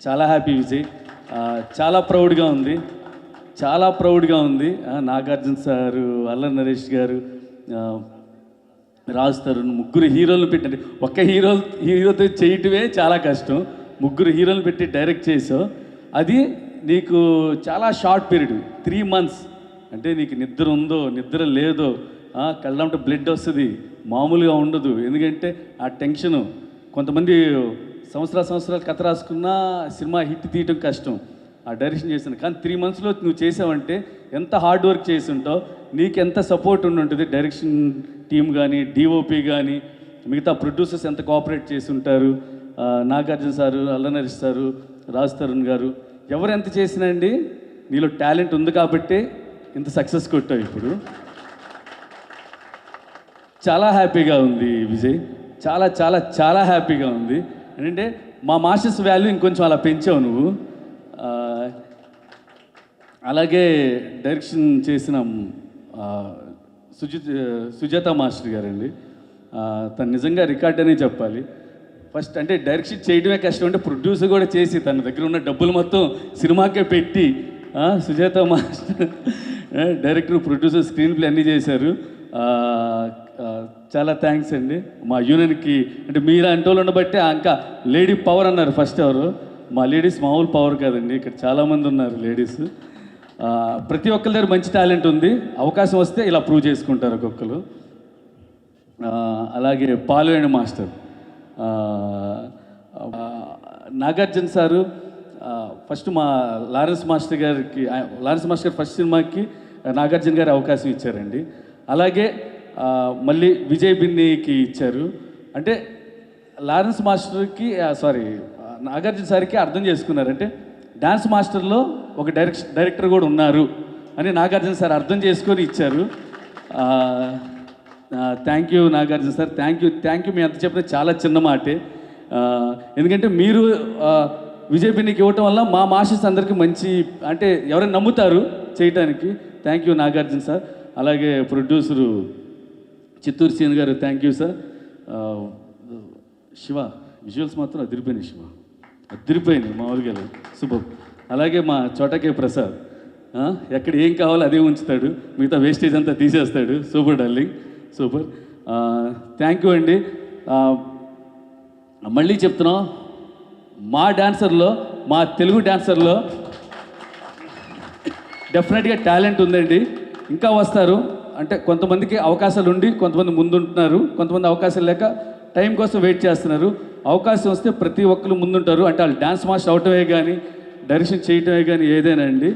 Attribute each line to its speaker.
Speaker 1: చాలా హ్యాపీ విజయ్. చాలా ప్రౌడ్గా ఉంది, చాలా ప్రౌడ్గా ఉంది. నాగార్జున సారు, అల్లరి నరేష్ గారు, రాజ్ తరుణ్, ముగ్గురు హీరోలను పెట్టండి. ఒక్క హీరోతో చేయటమే చాలా కష్టం. ముగ్గురు హీరోలు పెట్టి డైరెక్ట్ చేసావు. అది నీకు చాలా షార్ట్ పీరియడ్, 3 months. అంటే నీకు నిద్ర ఉందో నిద్ర లేదో, కళ్ళంటే బ్లడ్ వస్తుంది, మామూలుగా ఉండదు. ఎందుకంటే ఆ టెన్షను. కొంతమంది సంవత్సరాలు కథ రాసుకున్నా సినిమా హిట్ తీయటం కష్టం. ఆ డైరెక్షన్ చేశాను, కానీ 3 monthsలో నువ్వు చేసావంటే ఎంత హార్డ్ వర్క్ చేసి ఉంటావు. నీకు ఎంత సపోర్ట్ ఉంటుంది, డైరెక్షన్ టీమ్ కానీ, డిఓపి కానీ, మిగతా ప్రొడ్యూసర్స్ ఎంత కోఆపరేట్ చేసి ఉంటారు. నాగార్జున సారు, అల్లరి నరేష్ సారు, రాజ్ తరుణ్ గారు, ఎవరు ఎంత చేసినా అండి, నీలో టాలెంట్ ఉంది కాబట్టి ఇంత సక్సెస్ కొట్టావు. ఇప్పుడు చాలా హ్యాపీగా ఉంది విజయ్, చాలా చాలా చాలా హ్యాపీగా ఉంది. ఏంటంటే మా మాస్టర్స్ వాల్యూ ఇంకొంచెం అలా పెంచావు నువ్వు. అలాగే డైరెక్షన్ చేసిన సుజాత మాస్టర్ గారండి, తను నిజంగా రికార్డ్ అనే చెప్పాలి. ఫస్ట్ అంటే డైరెక్షన్ చేయడమే కష్టం, అంటే ప్రొడ్యూసర్ కూడా చేసి తన దగ్గర ఉన్న డబ్బులు మొత్తం సినిమాకే పెట్టి, Sujatha master director, producer, screen play అన్నీ చేశారు. చాలా థ్యాంక్స్ అండి మా యూనియన్కి. అంటే మీరు అంటోళ్ళు ఉండబట్టి ఇంకా లేడీ పవర్ అన్నారు ఫస్ట్. ఎవరు మా లేడీస్ మామూలు పవర్ కాదండి, ఇక్కడ చాలామంది ఉన్నారు లేడీస్. ప్రతి ఒక్కరి దగ్గర మంచి టాలెంట్ ఉంది, అవకాశం వస్తే ఇలా ప్రూవ్ చేసుకుంటారు ఒక్కొక్కరు. అలాగే పాల్వేణి మాస్టర్, నాగార్జున సారు ఫస్ట్ మా లారెన్స్ మాస్టర్ గారు ఫస్ట్ సినిమాకి నాగార్జున గారు అవకాశం ఇచ్చారండి. అలాగే మళ్ళీ విజయ్ బిన్నీకి ఇచ్చారు. అంటే లారెన్స్ మాస్టర్కి నాగార్జున సార్కి అర్థం చేసుకున్నారంటే డ్యాన్స్ మాస్టర్లో ఒక డైరెక్టర్ కూడా ఉన్నారు అని నాగార్జున సార్ అర్థం చేసుకొని ఇచ్చారు. Thank you Nagarjuna sir, thank you. మీ అంత చెప్పిన చాలా చిన్న మాటే. ఎందుకంటే మీరు విజయ్ బిన్నీకి ఇవ్వటం వల్ల మా మాస్టర్స్ అందరికీ మంచి, అంటే ఎవరైనా నమ్ముతారు చేయటానికి. Thank you Nagarjuna sir. అలాగే ప్రొడ్యూసరు చిత్తూరు సీన్ గారు, thank you sir. Shiva visuals మాత్రం అదిరిపోయినాయి, శివ అదిరిపోయినాయి, మామూలుగా సూపర్. అలాగే మా చోటకే ప్రసాద్, ఎక్కడ ఏం కావాలో అదే ఉంచుతాడు, మిగతా వేస్టేజ్ అంతా తీసేస్తాడు. Super darling, super. Thank you అండి. మళ్ళీ చెప్తున్నాం, మా డాన్సర్లో, మా తెలుగు డాన్సర్లో డెఫినెట్గా టాలెంట్ ఉందండి. ఇంకా వస్తారు. అంటే కొంతమందికి అవకాశాలు ఉండి కొంతమంది ముందుంటున్నారు, కొంతమంది అవకాశాలు లేక టైం కోసం వెయిట్ చేస్తున్నారు. అవకాశం వస్తే ప్రతి ఒక్కరు ముందుంటారు. అంటే వాళ్ళు డాన్స్ మాస్టర్ అవటమే కానీ, డైరెక్షన్ చేయటమే కానీ ఏదైనా అండి.